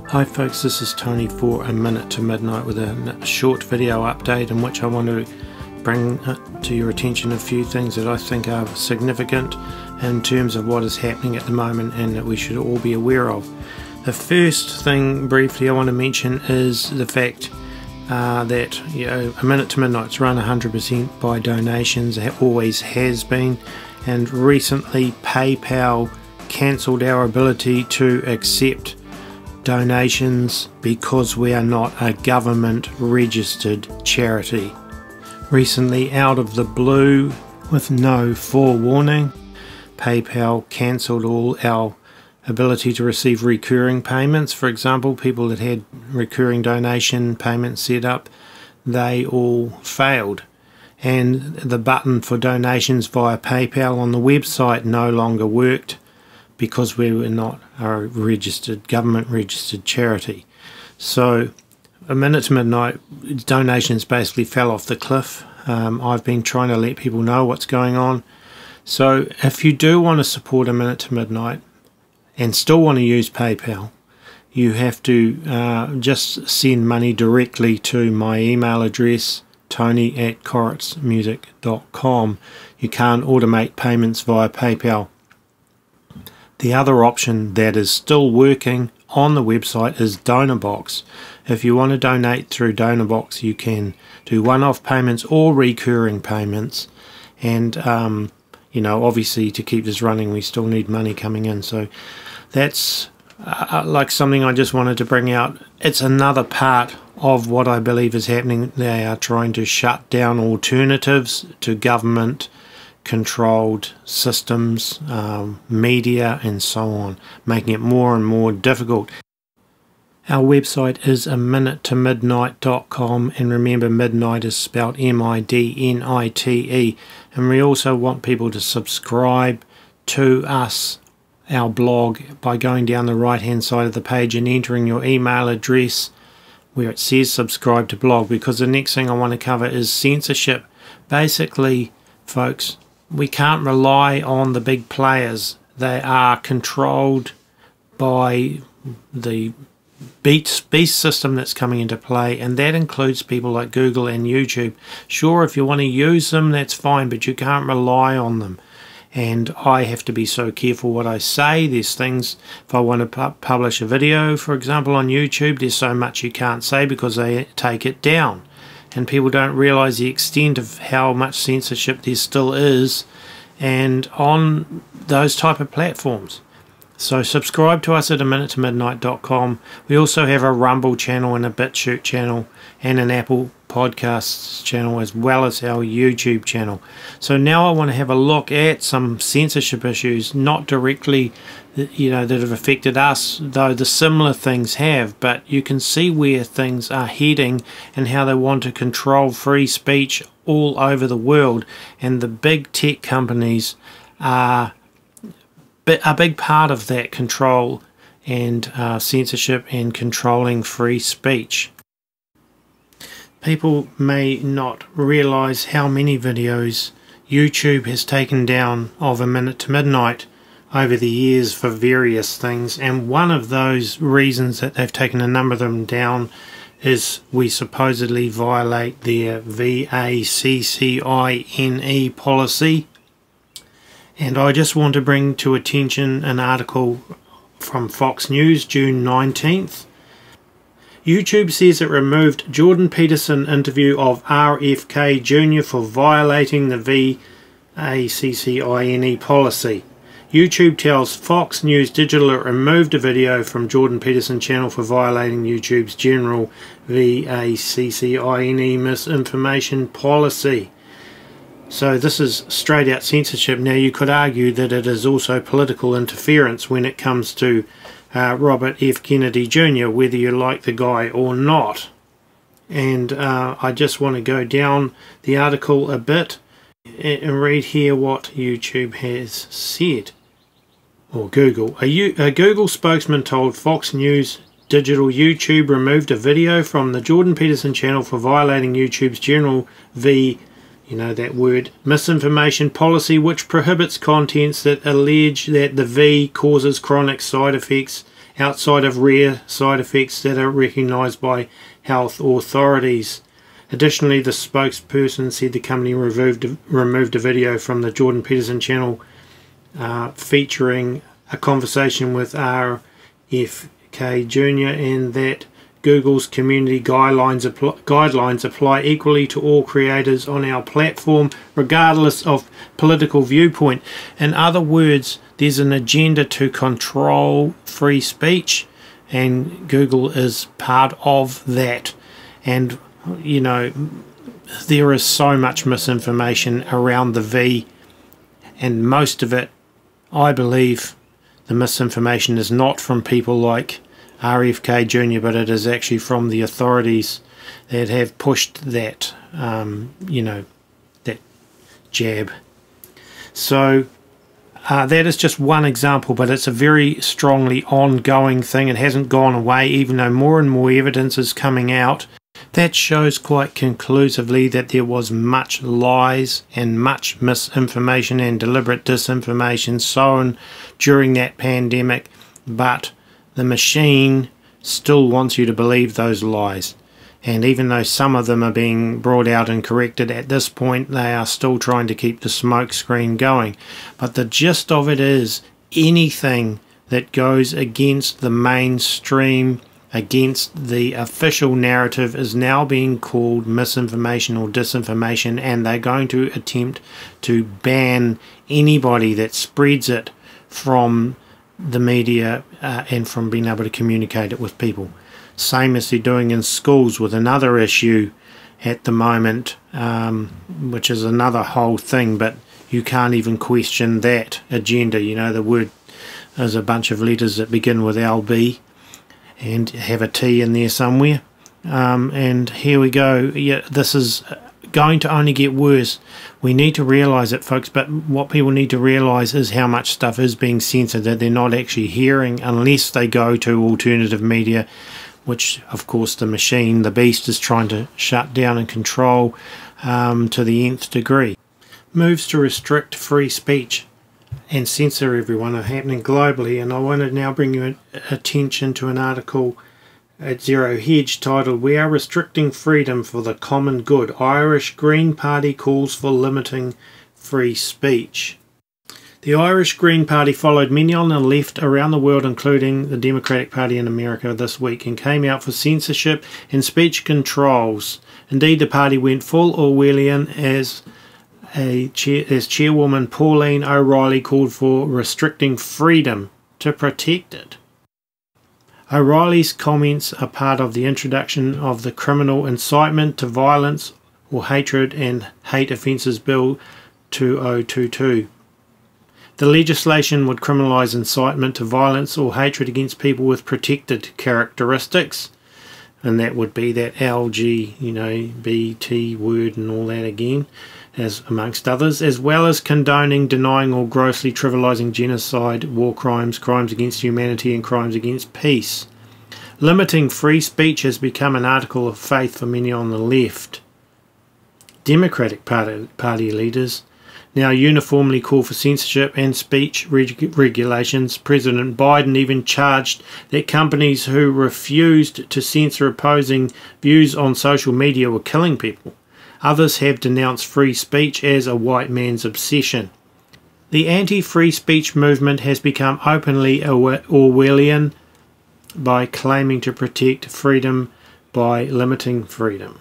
Hi folks, this is Tony for A Minute to Midnight with a short video update in which I want to bring to your attention a few things that I think are significant in terms of what is happening at the moment and that we should all be aware of. The first thing briefly I want to mention is the fact that A Minute to Midnight's run 100% by donations. It always has been, and recently PayPal cancelled our ability to accept donations because we are not a government registered charity. Recently, out of the blue, with no forewarning, PayPal cancelled all our ability to receive recurring payments. For example, people that had recurring donation payments set up, they all failed, and the button for donations via PayPal on the website no longer worked because we were not a government registered charity. So A Minute to Midnight donations basically fell off the cliff. I've been trying to let people know what's going on. So if you do want to support A Minute to Midnight and still want to use PayPal, you have to just send money directly to my email address, tony@coritsmusic.com. You can't automate payments via PayPal. The other option that is still working on the website is DonorBox. If you want to donate through DonorBox, you can do one-off payments or recurring payments. And, obviously to keep this running, we still need money coming in. So that's like something I just wanted to bring out. It's another part of what I believe is happening. They are trying to shut down alternatives to government controlled systems, media and so on, making it more and more difficult. Our website is aminutetomidnight.com, and remember, midnight is spelled M-I-D-N-I-T-E, and we also want people to subscribe to us, our blog, by going down the right hand side of the page and entering your email address where it says subscribe to blog, because the next thing I want to cover is censorship. Basically, folks, we can't rely on the big players. They are controlled by the beast system that's coming into play, and that includes people like Google and YouTube. Sure, if you want to use them, that's fine, but you can't rely on them. And I have to be so careful what I say. There's things, if I want to publish a video, for example, on YouTube, there's so much you can't say because they take it down. And people don't realize the extent of how much censorship there still is and on those type of platforms. So subscribe to us at aminutetomidnight.com. We also have a Rumble channel and a BitChute channel and an Apple Podcasts channel, as well as our YouTube channel. So now I want to have a look at some censorship issues, not directly that have affected us, though the similar things have, but you can see where things are heading and how they want to control free speech all over the world. And the big tech companies are a big part of that control and censorship and controlling free speech. People may not realize how many videos YouTube has taken down of A Minute to Midnight over the years for various things, and one of those reasons that they've taken a number of them down is we supposedly violate their VACCINE policy. And I just want to bring to attention an article from Fox News, June 19th. YouTube says it removed Jordan Peterson interview of RFK Jr. for violating the VACCINE policy. YouTube tells Fox News Digital it removed a video from Jordan Peterson channel for violating YouTube's general VACCINE misinformation policy. So this is straight out censorship. Now you could argue that it is also political interference when it comes to Robert F. Kennedy Jr., whether you like the guy or not. And I just want to go down the article a bit and read here what YouTube has said. Or Google. A Google spokesman told Fox News Digital YouTube removed a video from the Jordan Peterson channel for violating YouTube's general misinformation policy, which prohibits contents that allege that the V causes chronic side effects outside of rare side effects that are recognised by health authorities. Additionally, the spokesperson said the company removed a video from the Jordan Peterson channel featuring a conversation with RFK Jr. and that Google's community guidelines apply equally to all creators on our platform, regardless of political viewpoint. In other words, there's an agenda to control free speech, and Google is part of that. And, you know, there is so much misinformation around the V, and most of it, I believe, the misinformation is not from people like RFK Jr., but it is actually from the authorities that have pushed that, you know, that jab. So that is just one example, but it's a very strongly ongoing thing. It hasn't gone away, even though more and more evidence is coming out. That shows quite conclusively that there was much lies and much misinformation and deliberate disinformation sown during that pandemic, but the machine still wants you to believe those lies. And even though some of them are being brought out and corrected at this point, they are still trying to keep the smoke screen going. But the gist of it is, anything that goes against the mainstream, against the official narrative, is now being called misinformation or disinformation, and they're going to attempt to ban anybody that spreads it from the media and from being able to communicate it with people. Same as they're doing in schools with another issue at the moment, which is another whole thing, but you can't even question that agenda. You know, the word is a bunch of letters that begin with LB and have a T in there somewhere, and here we go. Yeah, this is going to only get worse. We need to realise it, folks, but what people need to realise is how much stuff is being censored that they're not actually hearing unless they go to alternative media, which of course the machine, the beast, is trying to shut down and control to the nth degree. Moves to restrict free speech and censor everyone are happening globally, and I want to now bring your attention to an article at Zero Hedge titled "We Are Restricting Freedom for the Common Good. Irish Green Party Calls for Limiting Free Speech." The Irish Green Party followed many on the left around the world, including the Democratic Party in America this week, and came out for censorship and speech controls. Indeed, the party went full Orwellian as Chairwoman Pauline O'Reilly called for restricting freedom to protect it. O'Reilly's comments are part of the introduction of the Criminal Incitement to Violence or Hatred and Hate Offences Bill 2022. The legislation would criminalise incitement to violence or hatred against people with protected characteristics, and that would be that LGBT word and all that again, as amongst others, as well as condoning, denying or grossly trivialising genocide, war crimes, crimes against humanity and crimes against peace. Limiting free speech has become an article of faith for many on the left. Democratic Party leaders now uniformly call for censorship and speech regulations. President Biden even charged that companies who refused to censor opposing views on social media were killing people. Others have denounced free speech as a white man's obsession. The anti-free speech movement has become openly Orwellian by claiming to protect freedom by limiting freedom.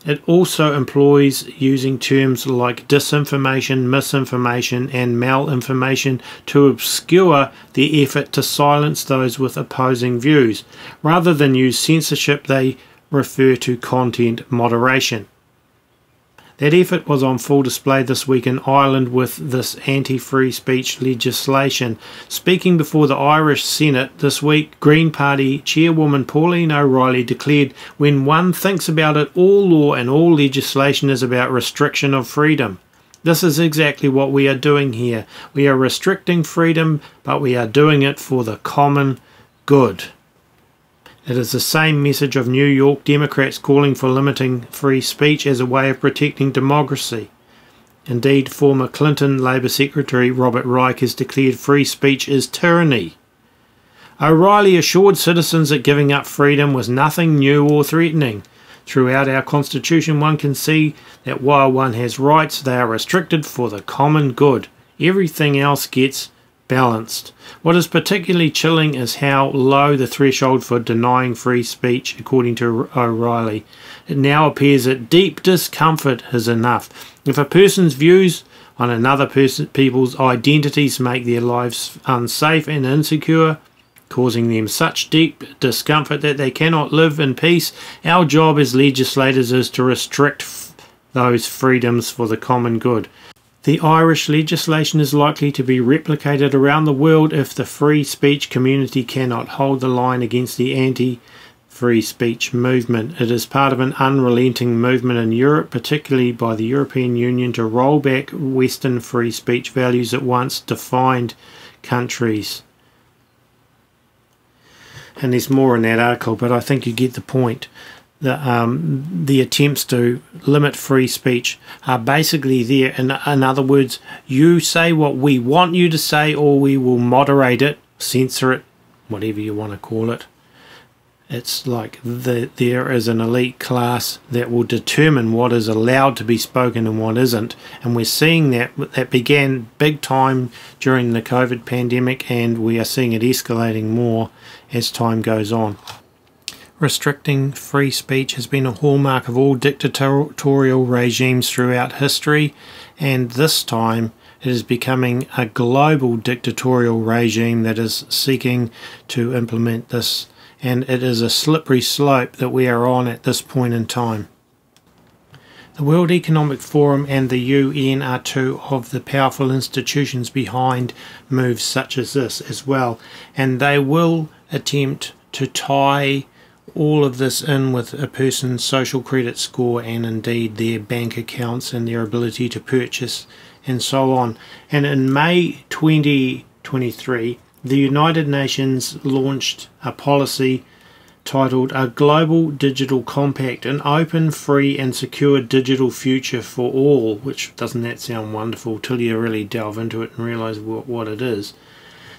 It also employs using terms like disinformation, misinformation and malinformation to obscure the effort to silence those with opposing views. Rather than use censorship, they refer to content moderation. That effort was on full display this week in Ireland with this anti-free speech legislation. Speaking before the Irish Senate this week, Green Party Chairwoman Pauline O'Reilly declared, "When one thinks about it, all law and all legislation is about restriction of freedom. This is exactly what we are doing here. We are restricting freedom, but we are doing it for the common good." It is the same message of New York Democrats calling for limiting free speech as a way of protecting democracy. Indeed, former Clinton Labour Secretary Robert Reich has declared free speech is tyranny. O'Reilly assured citizens that giving up freedom was nothing new or threatening. Throughout our Constitution, one can see that while one has rights, they are restricted for the common good. Everything else gets balanced. What is particularly chilling is how low the threshold for denying free speech, according to O'Reilly. It now appears that deep discomfort is enough. If a person's views on another people's identities make their lives unsafe and insecure, causing them such deep discomfort that they cannot live in peace, our job as legislators is to restrict those freedoms for the common good. The Irish legislation is likely to be replicated around the world if the free speech community cannot hold the line against the anti-free speech movement. It is part of an unrelenting movement in Europe, particularly by the European Union, to roll back Western free speech values that once defined countries. And there's more in that article, but I think you get the point. The attempts to limit free speech are basically there. In other words, you say what we want you to say, or we will moderate it, censor it, whatever you want to call it. It's like there is an elite class that will determine what is allowed to be spoken and what isn't. And we're seeing that began big time during the COVID pandemic, and we are seeing it escalating more as time goes on. Restricting free speech has been a hallmark of all dictatorial regimes throughout history, and this time it is becoming a global dictatorial regime that is seeking to implement this. And it is a slippery slope that we are on at this point in time. The World Economic Forum and the UN are two of the powerful institutions behind moves such as this as well, and they will attempt to tie all of this in with a person's social credit score and indeed their bank accounts and their ability to purchase and so on. And in May 2023, the United Nations launched a policy titled A Global Digital Compact, an open, free and secure digital future for all, which doesn't that sound wonderful till you really delve into it and realise what it is.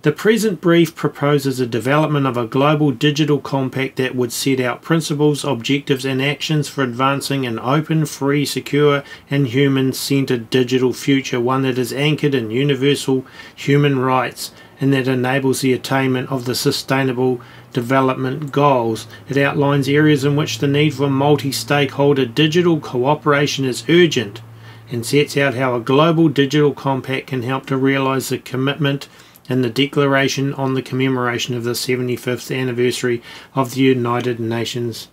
The present brief proposes a development of a global digital compact that would set out principles, objectives and actions for advancing an open, free, secure and human-centered digital future, one that is anchored in universal human rights and that enables the attainment of the Sustainable Development Goals. It outlines areas in which the need for multi-stakeholder digital cooperation is urgent and sets out how a global digital compact can help to realise the commitment in the Declaration on the commemoration of the 75th anniversary of the United Nations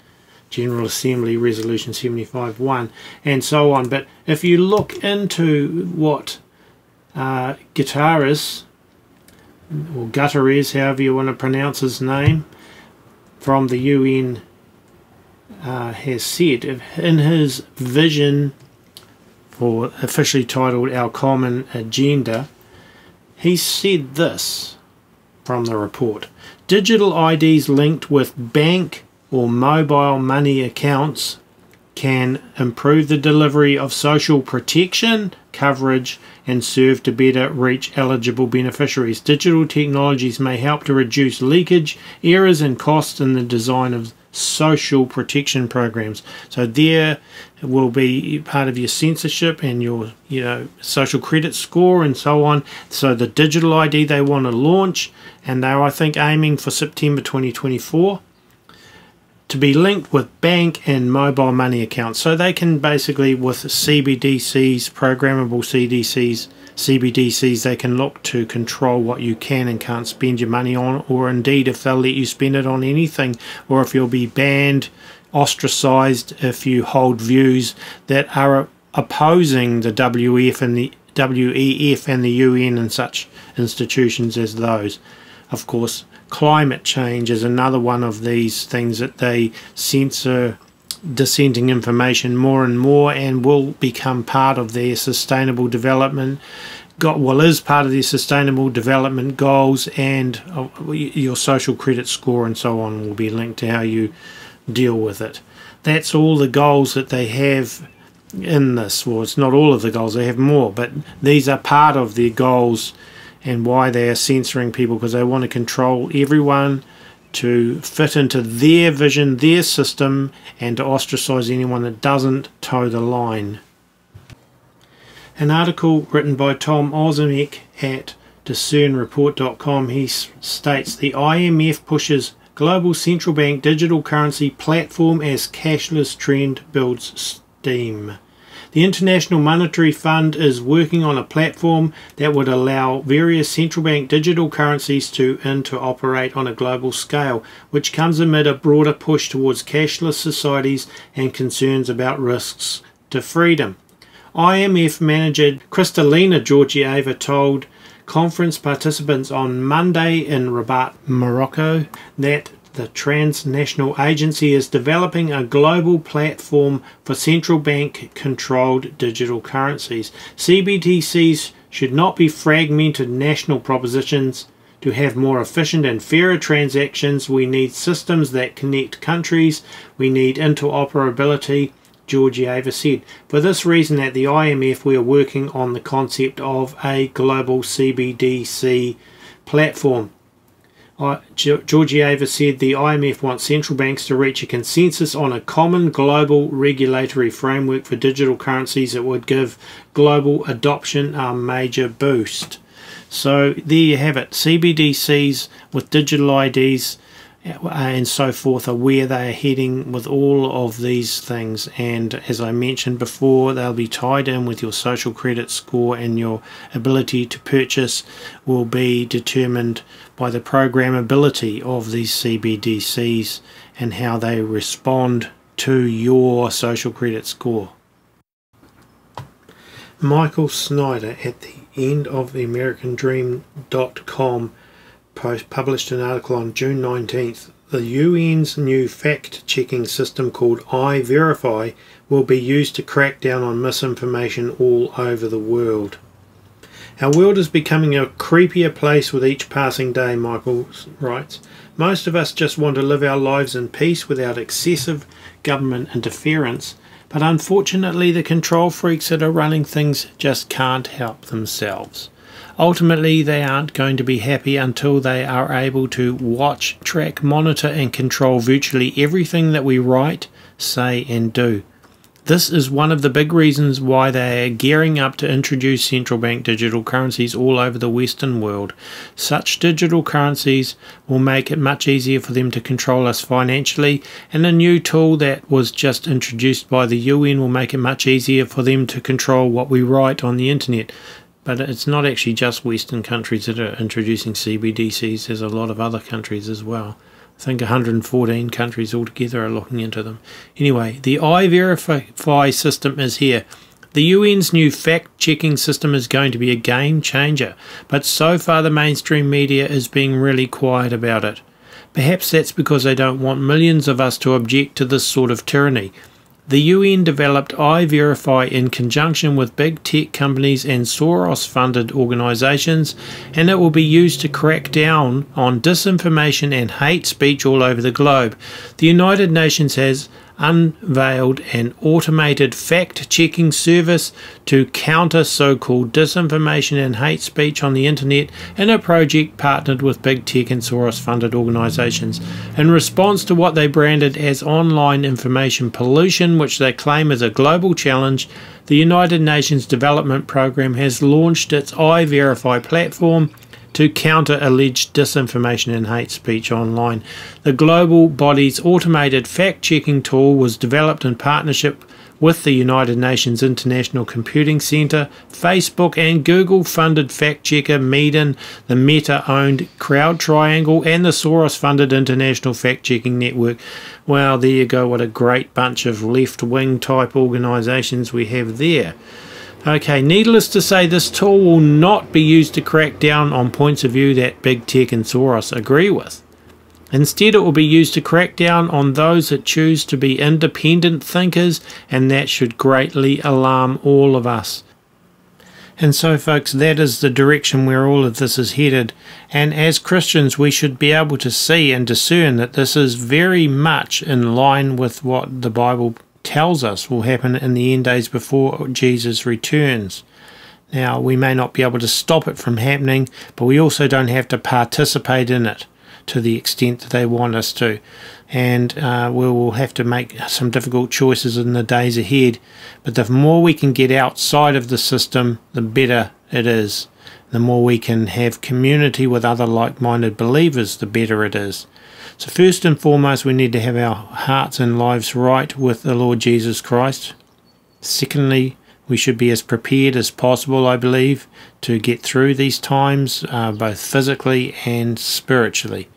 General Assembly Resolution 75-1 and so on. But if you look into what Guterres, or Guterres, however you want to pronounce his name, from the UN has said in his vision, for officially titled Our Common Agenda, he said this from the report: digital IDs linked with bank or mobile money accounts can improve the delivery of social protection coverage and serve to better reach eligible beneficiaries. Digital technologies may help to reduce leakage, errors and costs in the design of social protection programs. So there will be part of your censorship and your social credit score and so on. So the digital ID they want to launch, and they're I think aiming for September 2024, to be linked with bank and mobile money accounts. So they can basically, with CBDCs, programmable CBDCs, they can look to control what you can and can't spend your money on, or indeed if they'll let you spend it on anything, or if you'll be banned, ostracized if you hold views that are opposing the WEF and the UN and such institutions as those. Of course, climate change is another one of these things that they censor dissenting information more and more, and will become part of their sustainable development is part of their sustainable development goals, and your social credit score and so on will be linked to how you deal with it. That's all the goals that they have in this. Well, it's not all of the goals, they have more, but these are part of their goals and why they are censoring people, because they want to control everyone to fit into their vision, their system, and to ostracize anyone that doesn't toe the line. An article written by Tom Ozimek at discernreport.com, he states the IMF pushes global central bank digital currency platform as cashless trend builds steam. The International Monetary Fund is working on a platform that would allow various central bank digital currencies to interoperate on a global scale, which comes amid a broader push towards cashless societies and concerns about risks to freedom. IMF manager Kristalina Georgieva told conference participants on Monday in Rabat, Morocco, that the transnational agency is developing a global platform for central bank controlled digital currencies. CBDCs should not be fragmented national propositions. To have more efficient and fairer transactions, we need systems that connect countries. We need interoperability, Georgieva said. For this reason, at the IMF, we are working on the concept of a global CBDC platform. Georgieva said the IMF wants central banks to reach a consensus on a common global regulatory framework for digital currencies that would give global adoption a major boost. So there you have it. CBDCs with digital IDs and so forth are where they are heading with all of these things, and as I mentioned before, they'll be tied in with your social credit score, and your ability to purchase will be determined by the programmability of these CBDCs and how they respond to your social credit score. Michael Snyder at the end of the AmericanDream.com published an article on June 19th. The UN's new fact-checking system called iVerify will be used to crack down on misinformation all over the world. Our world is becoming a creepier place with each passing day, Michael writes. Most of us just want to live our lives in peace without excessive government interference, but unfortunately the control freaks that are running things just can't help themselves. Ultimately, they aren't going to be happy until they are able to watch, track, monitor and control virtually everything that we write, say and do. This is one of the big reasons why they are gearing up to introduce central bank digital currencies all over the Western world. Such digital currencies will make it much easier for them to control us financially, and a new tool that was just introduced by the UN will make it much easier for them to control what we write on the internet. But it's not actually just Western countries that are introducing CBDCs. There's a lot of other countries as well. I think 114 countries altogether are looking into them. Anyway, the iVerify system is here. The UN's new fact-checking system is going to be a game changer, but so far the mainstream media is being really quiet about it. Perhaps that's because they don't want millions of us to object to this sort of tyranny. The UN developed iVerify in conjunction with big tech companies and Soros-funded organisations, and it will be used to crack down on disinformation and hate speech all over the globe. The United Nations has unveiled an automated fact-checking service to counter so-called disinformation and hate speech on the internet in a project partnered with big tech and Soros-funded organisations. In response to what they branded as online information pollution, which they claim is a global challenge, the United Nations Development Programme has launched its iVerify platform to counter alleged disinformation and hate speech online. The global body's automated fact-checking tool was developed in partnership with the United Nations International Computing Centre, Facebook and Google-funded fact-checker Medan, the Meta-owned Crowd Triangle and the Soros-funded International Fact-Checking Network. Well, there you go, what a great bunch of left-wing type organisations we have there. Okay, needless to say, this tool will not be used to crack down on points of view that big tech and Soros agree with. Instead, it will be used to crack down on those that choose to be independent thinkers, and that should greatly alarm all of us. And so, folks, that is the direction where all of this is headed. And as Christians, we should be able to see and discern that this is very much in line with what the Bible tells us will happen in the end days before Jesus returns. Now, we may not be able to stop it from happening, but we also don't have to participate in it to the extent that they want us to. And we will have to make some difficult choices in the days ahead. But the more we can get outside of the system, the better it is. The more we can have community with other like-minded believers, the better it is. So first and foremost, we need to have our hearts and lives right with the Lord Jesus Christ. Secondly, we should be as prepared as possible, I believe, to get through these times, both physically and spiritually.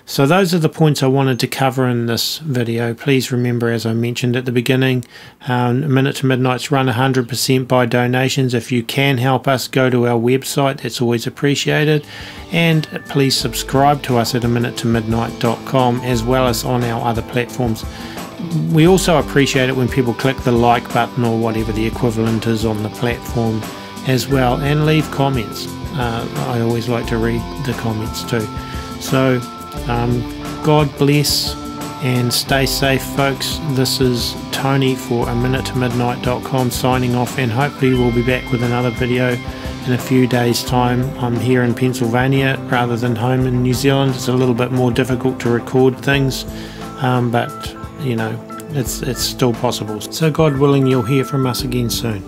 So those are the points I wanted to cover in this video. Please remember, as I mentioned at the beginning, Minute to Midnight's run 100% by donations. If you can help us, go to our website. That's always appreciated. And please subscribe to us at aminutetomidnight.com, as well as on our other platforms. We also appreciate it when people click the like button or whatever the equivalent is on the platform as well, and leave comments. I always like to read the comments too. So God bless and stay safe, folks. This is Tony for aminutetomidnight.com signing off, and hopefully we'll be back with another video in a few days' time. I'm here in Pennsylvania rather than home in New Zealand. It's a little bit more difficult to record things, but you know, it's still possible. So God willing, you'll hear from us again soon.